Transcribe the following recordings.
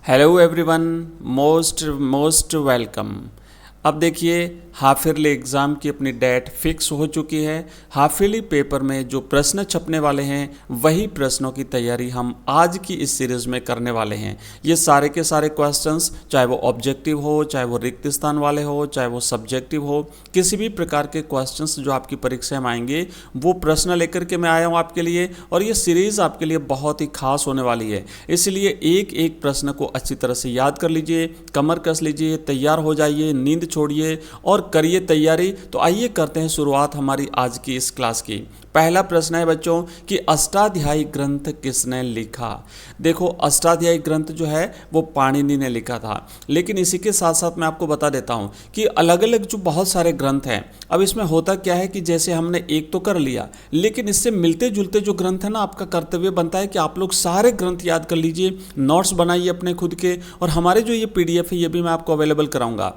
Hello everyone, most welcome. अब देखिए, half yearly exam की अपनी डेट फिक्स हो चुकी है। हाफ ईयरली पेपर में जो प्रश्न छपने वाले हैं वही प्रश्नों की तैयारी हम आज की इस सीरीज़ में करने वाले हैं। ये सारे के सारे क्वेश्चंस, चाहे वो ऑब्जेक्टिव हो, चाहे वो रिक्त स्थान वाले हो, चाहे वो सब्जेक्टिव हो, किसी भी प्रकार के क्वेश्चंस जो आपकी परीक्षा में आएंगे वो प्रश्न लेकर के मैं आया हूँ आपके लिए। और ये सीरीज़ आपके लिए बहुत ही खास होने वाली है, इसलिए एक एक प्रश्न को अच्छी तरह से याद कर लीजिए, कमर कस लीजिए, तैयार हो जाइए, नींद छोड़िए और करिए तैयारी। तो आइए करते हैं शुरुआत हमारी आज की इस क्लास की। पहला प्रश्न है बच्चों कि अष्टाध्यायी ग्रंथ किसने लिखा। देखो, अष्टाध्यायी ग्रंथ जो है वो पाणिनि ने लिखा था, लेकिन इसी के साथ साथ मैं आपको बता देता हूं कि अलग अलग जो बहुत सारे ग्रंथ हैं, अब इसमें होता क्या है कि जैसे हमने एक तो कर लिया, लेकिन इससे मिलते जुलते जो ग्रंथ है ना, आपका कर्तव्य बनता है कि आप लोग सारे ग्रंथ याद कर लीजिए, नोट्स बनाइए अपने खुद के, और हमारे जो ये PDF है ये भी मैं आपको अवेलेबल कराऊंगा।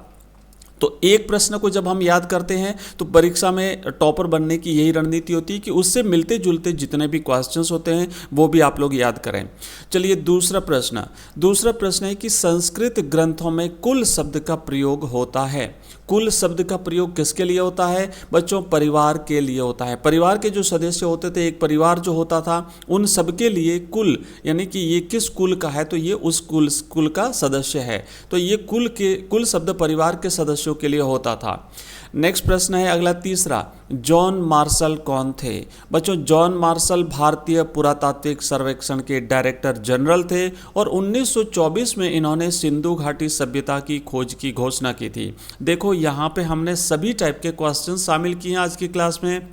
तो एक प्रश्न को जब हम याद करते हैं तो परीक्षा में टॉपर बनने की यही रणनीति होती है कि उससे मिलते जुलते जितने भी क्वेश्चंस होते हैं वो भी आप लोग याद करें। चलिए दूसरा प्रश्न है कि संस्कृत ग्रंथों में कुल शब्द का प्रयोग होता है। कुल शब्द का प्रयोग किसके लिए होता है बच्चों? परिवार के लिए होता है। परिवार के जो सदस्य होते थे, एक परिवार जो होता था, उन सबके लिए कुल, यानी कि ये किस कुल का है तो ये उस कुल का सदस्य है। तो ये कुल शब्द परिवार के सदस्यों के लिए होता था। नेक्स्ट प्रश्न है अगला तीसरा, जॉन मार्शल कौन थे? बच्चों, जॉन मार्शल भारतीय पुरातात्विक सर्वेक्षण के डायरेक्टर जनरल थे और 1924 में इन्होंने सिंधु घाटी सभ्यता की खोज की घोषणा की थी। देखो, यहाँ पे हमने सभी टाइप के क्वेश्चन शामिल किए हैं आज की क्लास में,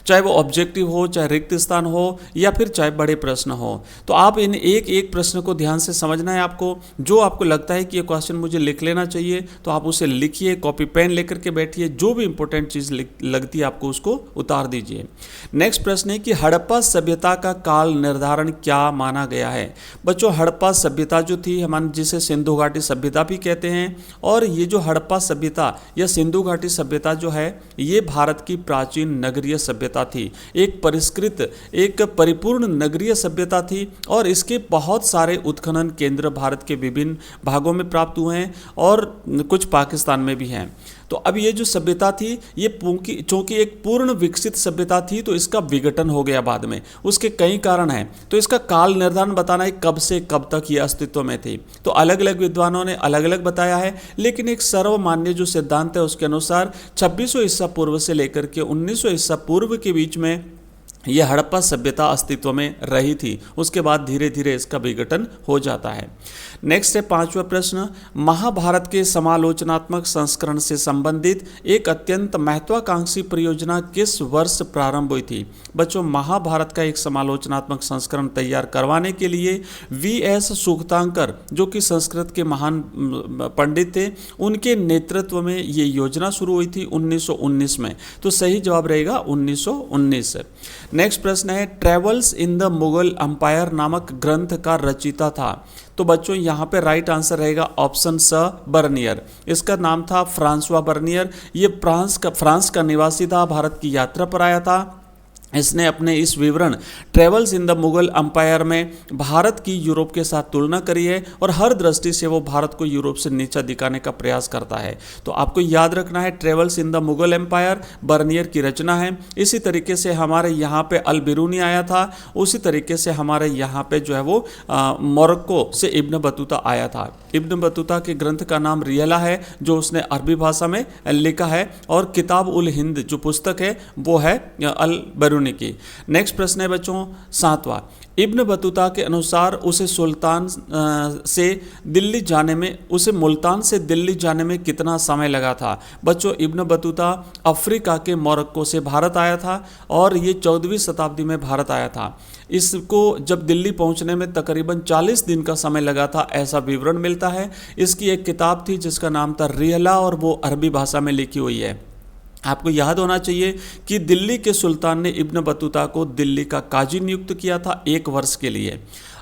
चाहे वो ऑब्जेक्टिव हो, चाहे रिक्त स्थान हो, या फिर चाहे बड़े प्रश्न हो। तो आप इन एक एक प्रश्न को ध्यान से समझना है आपको। जो आपको लगता है कि ये क्वेश्चन मुझे लिख लेना चाहिए तो आप उसे लिखिए, कॉपी पेन लेकर के बैठिए, जो भी इंपॉर्टेंट चीज़ लगती है आपको उसको उतार दीजिए। नेक्स्ट प्रश्न है कि हड़प्पा सभ्यता का काल निर्धारण क्या माना गया है? बच्चों, हड़प्पा सभ्यता जो थी, हम जिसे सिंधु घाटी सभ्यता भी कहते हैं, और ये जो हड़प्पा सभ्यता या सिंधु घाटी सभ्यता जो है ये भारत की प्राचीन नगरीय सभ्यता थी। एक परिष्कृत, एक परिपूर्ण नगरीय सभ्यता थी, और इसके बहुत सारे उत्खनन केंद्र भारत के विभिन्न भागों में प्राप्त हुए हैं और कुछ पाकिस्तान में भी हैं। तो अब ये जो सभ्यता थी ये चूंकि एक पूर्ण विकसित सभ्यता थी तो इसका विघटन हो गया बाद में। उसके कई कारण हैं, तो इसका काल निर्धारण बताना है कब से कब तक ये अस्तित्व में थी। तो अलग अलग विद्वानों ने अलग अलग बताया है, लेकिन एक सर्वमान्य जो सिद्धांत है उसके अनुसार 2600 ईसा पूर्व से लेकर के 1900 ईसा पूर्व के बीच में यह हड़प्पा सभ्यता अस्तित्व में रही थी। उसके बाद धीरे धीरे इसका विघटन हो जाता है। नेक्स्ट है पांचवा प्रश्न, महाभारत के समालोचनात्मक संस्करण से संबंधित एक अत्यंत महत्वाकांक्षी परियोजना किस वर्ष प्रारंभ हुई थी? बच्चों, महाभारत का एक समालोचनात्मक संस्करण तैयार करवाने के लिए VS सूक्तांकर, जो कि संस्कृत के महान पंडित थे, उनके नेतृत्व में ये योजना शुरू हुई थी 1919 में। तो सही जवाब रहेगा 1919। नेक्स्ट प्रश्न है, travels in the Mughal umpire नामक ग्रंथ का रचयिता था? तो बच्चों, यहाँ पे राइट आंसर रहेगा ऑप्शन स, बर्नियर। इसका नाम था फ्रांसवा बर्नियर। ये फ्रांस का निवासी था, भारत की यात्रा पर आया था। इसने अपने इस विवरण travels in the Mughal umpire में भारत की यूरोप के साथ तुलना करी है, और हर दृष्टि से वो भारत को यूरोप से नीचा दिखाने का प्रयास करता है। तो आपको याद रखना है, travels in the Mughal empire Bernier की रचना है। इसी तरीके से हमारे यहाँ पे अल बिरूनी आया था, उसी तरीके से हमारे यहाँ पे जो है वो मोरक्को से इब्न बतूता आया था। इब्न बतूता के ग्रंथ का नाम रियला है, जो उसने अरबी भाषा में लिखा है, और किताब उल हिंद जो पुस्तक है वो है अल बिरूनी की। नेक्स्ट प्रश्न है बच्चों सातवां, इब्न बतूता के अनुसार उसे मुल्तान से दिल्ली जाने में कितना समय लगा था? बच्चों, इब्न बतूता अफ्रीका के मोरक्को से भारत आया था और ये 14वीं शताब्दी में भारत आया था। इसको जब दिल्ली पहुंचने में तकरीबन 40 दिन का समय लगा था, ऐसा विवरण मिलता है। इसकी एक किताब थी जिसका नाम था रिहला, और वो अरबी भाषा में लिखी हुई है। आपको याद होना चाहिए कि दिल्ली के सुल्तान ने इब्न बतूता को दिल्ली का काजी नियुक्त किया था 1 वर्ष के लिए।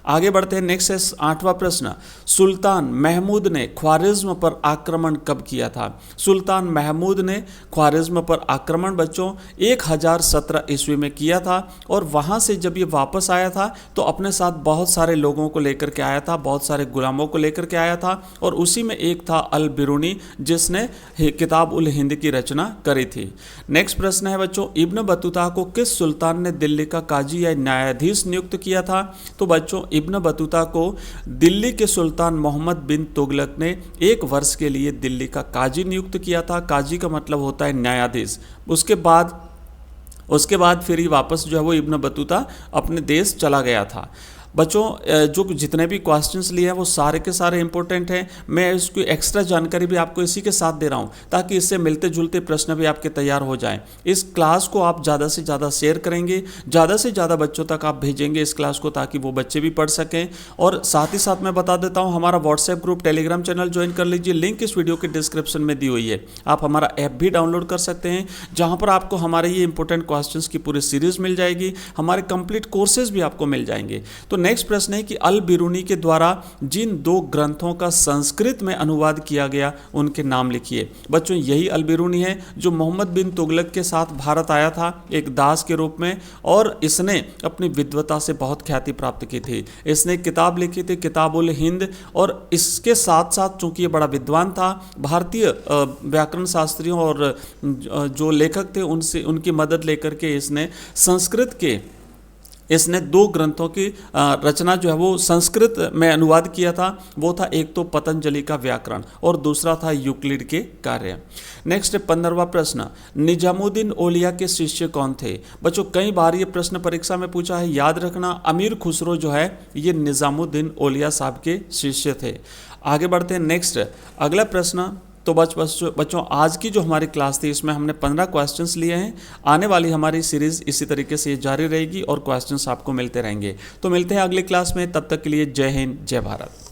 आगे बढ़ते हैं, नेक्स्ट है 8वां प्रश्न, सुल्तान महमूद ने ख्वारिज्म पर आक्रमण कब किया था? सुल्तान महमूद ने ख्वारिज्म पर आक्रमण बच्चों 1017 ईस्वी में किया था, और वहाँ से जब ये वापस आया था तो अपने साथ बहुत सारे लोगों को लेकर के आया था, बहुत सारे गुलामों को लेकर के आया था, और उसी में एक था अल बिरूनी जिसने किताब उल हिंद की रचना करी थी। नेक्स्ट प्रश्न है बच्चों, इब्न बतूता को किस सुल्तान ने दिल्ली का काजी या न्यायाधीश नियुक्त किया था? तो बच्चों इब्न बतूता को दिल्ली के सुल्तान मोहम्मद बिन तुगलक ने 1 वर्ष के लिए दिल्ली का काजी नियुक्त किया था। काजी का मतलब होता है न्यायाधीश। उसके बाद फिर ही वापस जो है वो इब्न बतूता अपने देश चला गया था। बच्चों जो जितने भी क्वेश्चंस लिए हैं वो सारे के सारे इंपॉर्टेंट हैं। मैं इसकी एक्स्ट्रा जानकारी भी आपको इसी के साथ दे रहा हूं ताकि इससे मिलते जुलते प्रश्न भी आपके तैयार हो जाएं। इस क्लास को आप ज़्यादा से ज़्यादा शेयर करेंगे, ज़्यादा से ज़्यादा बच्चों तक आप भेजेंगे इस क्लास को, ताकि वो बच्चे भी पढ़ सकें। और साथ ही साथ मैं बता देता हूँ, हमारा WhatsApp group, Telegram channel join कर लीजिए, लिंक इस वीडियो के डिस्क्रिप्शन में दी हुई है। आप हमारा ऐप भी डाउनलोड कर सकते हैं, जहाँ पर आपको हमारे ये इंपॉर्टेंट क्वेश्चंस की पूरी सीरीज मिल जाएगी, हमारे कंप्लीट कोर्सेज भी आपको मिल जाएंगे। तो नेक्स्ट प्रश्न है कि अल बिरूनी के द्वारा जिन 2 ग्रंथों का संस्कृत में अनुवाद किया गया उनके नाम लिखिए। बच्चों यही अल बिरूनी है जो मोहम्मद बिन तुगलक के साथ भारत आया था एक दास के रूप में, और इसने अपनी विद्वता से बहुत ख्याति प्राप्त की थी। इसने एक किताब लिखी थी, किताब उल हिंद, और इसके साथ साथ चूंकि ये बड़ा विद्वान था, भारतीय व्याकरण शास्त्रियों और जो लेखक थे उनसे उनकी मदद लेकर के इसने 2 ग्रंथों की रचना जो है वो संस्कृत में अनुवाद किया था। वो था एक तो पतंजलि का व्याकरण और दूसरा था यूक्लिड के कार्य। नेक्स्ट 15वां प्रश्न, निजामुद्दीन औलिया के शिष्य कौन थे? बच्चों कई बार ये प्रश्न परीक्षा में पूछा है, याद रखना अमीर खुसरो जो है ये निजामुद्दीन औलिया साहब के शिष्य थे। आगे बढ़ते हैं, नेक्स्ट अगला प्रश्न। तो बच्चों आज की जो हमारी क्लास थी इसमें हमने 15 क्वेश्चंस लिए हैं। आने वाली हमारी सीरीज़ इसी तरीके से जारी रहेगी और क्वेश्चंस आपको मिलते रहेंगे। तो मिलते हैं अगली क्लास में, तब तक के लिए जय हिंद, जय भारत।